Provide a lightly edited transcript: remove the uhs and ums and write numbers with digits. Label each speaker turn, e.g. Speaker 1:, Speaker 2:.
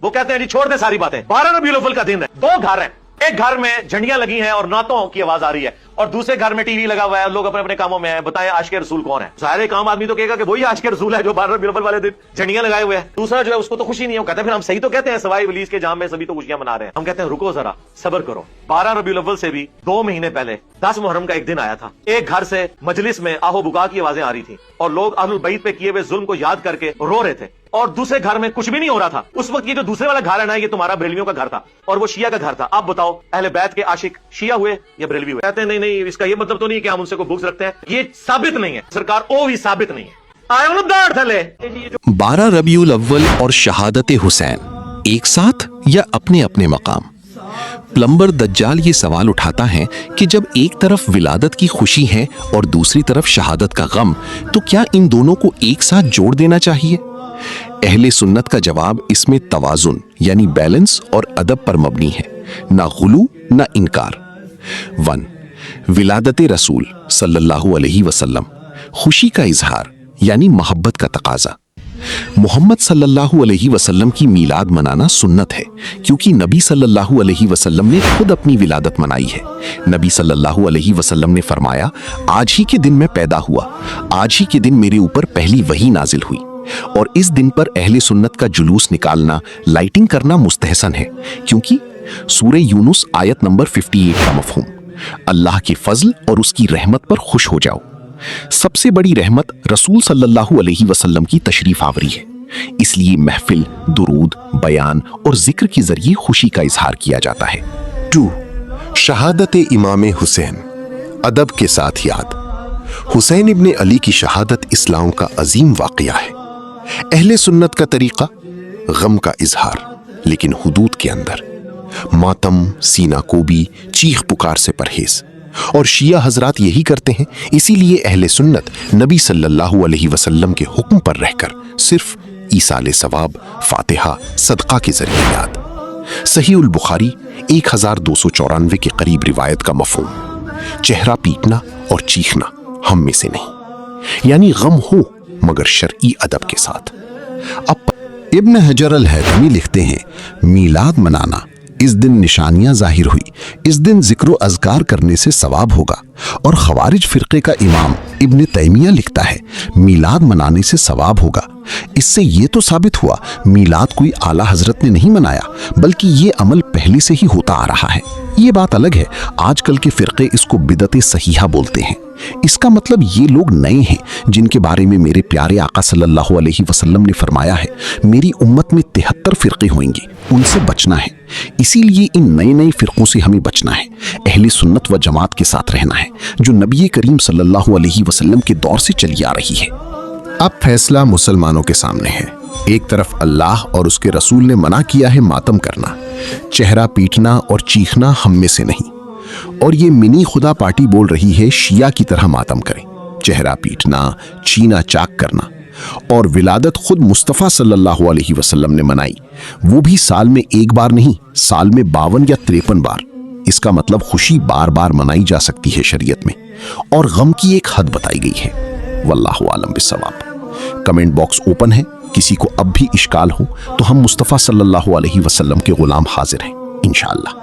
Speaker 1: وہ کہتے ہیں جی چھوڑ دے ساری باتیں، 12 ربیع الاول کا دن ہے، 2 گھر ہیں، ایک گھر میں جھنڈیاں لگی ہیں اور نعتوں کی آواز آ رہی ہے، اور دوسرے گھر میں ٹی وی لگا ہوا ہے، لوگ اپنے اپنے کاموں میں ہیں، بتائیں عاشق رسول کون ہے؟ ظاہر کام آدمی تو کہے گا کہ وہی عاشق رسول ہے جو 12 ربیع الاول والے دن جھنڈیاں لگائے ہوئے ہیں۔ دوسرا جو ہے اس کو تو خوشی نہیں ہے، وہ کہتے ہیں پھر ہم صحیح تو کہتے ہیں سوائے ابلیس کے جام میں سبھی تو خوشیاں منا رہے ہیں۔ ہم کہتے ہیں رکو ذرا، صبر کرو، 12 ربیع الاول سے بھی 2 مہینے پہلے 10 محرم کا ایک دن آیا تھا، ایک گھر سے مجلس میں آہو بکا کی آوازیں آ رہی تھیں اور لوگ اہل البیت پہ کیے ہوئے ظلم کو یاد کر کے رو رہے تھے، اور دوسرے گھر میں کچھ بھی نہیں ہو رہا تھا۔ اس وقت یہ جو دوسرے والا گھر ہے نا، یہ تمہارا بریلویوں کا گھر تھا اور وہ شیعہ کا گھر تھا۔ آپ بتاؤ اہل بیت کے عاشق شیعہ ہوئے یا بریلوی ہوئے؟ کہتے ہیں نہیں نہیں، اس کا یہ مطلب تو نہیں کہ ہم ان سے کوئی بغض رکھتے ہیں، یہ ثابت نہیں ہے سرکار، او بھی ثابت نہیں ہے۔ آئے انہوں داڑ تھلے
Speaker 2: 12 ربیع الاول اور شہادت حسین ایک ساتھ یا اپنے اپنے مقام؟ پلمبر دجال یہ سوال اٹھاتا ہے کہ جب ایک طرف ولادت کی خوشی ہے اور دوسری طرف شہادت کا غم، تو کیا ان دونوں کو ایک ساتھ جوڑ دینا چاہیے؟ اہل سنت کا جواب اس میں توازن یعنی بیلنس اور ادب پر مبنی ہے، نہ غلو نہ انکار۔ 1. ولادت رسول صلی اللہ علیہ وسلم، خوشی کا اظہار یعنی محبت کا تقاضا۔ محمد صلی اللہ علیہ وسلم کی میلاد منانا سنت ہے، کیونکہ نبی صلی اللہ علیہ وسلم نے خود اپنی ولادت منائی ہے۔ نبی صلی اللہ علیہ وسلم نے فرمایا، آج ہی کے دن میں پیدا ہوا، آج ہی کے دن میرے اوپر پہلی وحی نازل ہوئی۔ اور اس دن پر اہل سنت کا جلوس نکالنا، لائٹنگ کرنا مستحسن ہے، کیونکہ سورہ یونس آیت نمبر 58 کا مفہوم، اللہ کے فضل اور اس کی رحمت پر خوش ہو جاؤ۔ سب سے بڑی رحمت رسول صلی اللہ علیہ وسلم کی تشریف آوری ہے، اس لیے محفل، درود، بیان اور ذکر کے ذریعے خوشی کا اظہار کیا جاتا ہے۔
Speaker 3: 2. شہادت امام حسین، ادب کے ساتھ یاد۔ حسین ابن علی کی شہادت اسلام کا عظیم واقعہ ہے۔ اہل سنت کا طریقہ غم کا اظہار، لیکن حدود کے اندر، ماتم، سینہ کوبی، چیخ پکار سے پرہیز، اور شیعہ حضرات یہی کرتے ہیں۔ اسی لیے اہل سنت نبی صلی اللہ علیہ وسلم کے حکم پر رہ کر صرف ایصال ثواب، فاتحہ، صدقہ کے ذریعے یاد۔ صحیح البخاری 1294 کے قریب روایت کا مفہوم، چہرہ پیٹنا اور چیخنا ہم میں سے نہیں، یعنی غم ہو مگر شرعی ادب کے ساتھ۔ اب ابن حجر الہیثمی لکھتے ہیں، میلاد منانا، اس دن نشانیاں ظاہر ہوئی، اس دن ذکر و اذکار کرنے سے ثواب ہوگا۔ اور خوارج فرقے کا امام ابن تیمیہ لکھتا ہے، میلاد منانے سے ثواب ہوگا۔ اس سے یہ تو ثابت ہوا میلاد کوئی اعلیٰ حضرت نے نہیں منایا، بلکہ یہ عمل پہلے سے ہی ہوتا آ رہا ہے۔ یہ بات الگ ہے، آج کل کے فرقے اس کو بدعت صحیحہ بولتے ہیں۔ اس کا مطلب یہ لوگ نئے ہیں جن کے بارے میں میرے پیارے آقا صلی اللہ علیہ وسلم نے فرمایا ہے، میری امت میں 73 فرقے ہوئیں گے، ان سے بچنا ہے۔ اسی لیے ان نئے فرقوں سے ہمیں بچنا ہے، اہل سنت و جماعت کے ساتھ رہنا ہے، جو نبی کریم صلی اللہ علیہ وسلم کے دور سے چلی آ رہی ہے۔ اب فیصلہ مسلمانوں کے سامنے ہے۔ ایک طرف اللہ اور اس کے رسول نے منع کیا ہے ماتم کرنا، چہرہ پیٹنا اور چیخنا ہم میں سے نہیں، اور یہ منی خدا پارٹی بول رہی ہے شیعہ کی طرح ماتم کریں، چہرہ پیٹنا، چینا چاک کرنا۔ اور ولادت خود مصطفیٰ صلی اللہ علیہ وسلم نے منائی، وہ بھی سال میں ایک بار نہیں، سال میں 52 یا 53 بار۔ اس کا مطلب خوشی بار بار منائی جا سکتی ہے شریعت میں، اور غم کی ایک حد بتائی گئی ہے۔ واللہ عالم بالصواب۔ کمنٹ باکس اوپن ہے، کسی کو اب بھی اشکال ہو تو ہم مصطفیٰ صلی اللہ علیہ وسلم کے غلام حاضر ہیں انشاءاللہ۔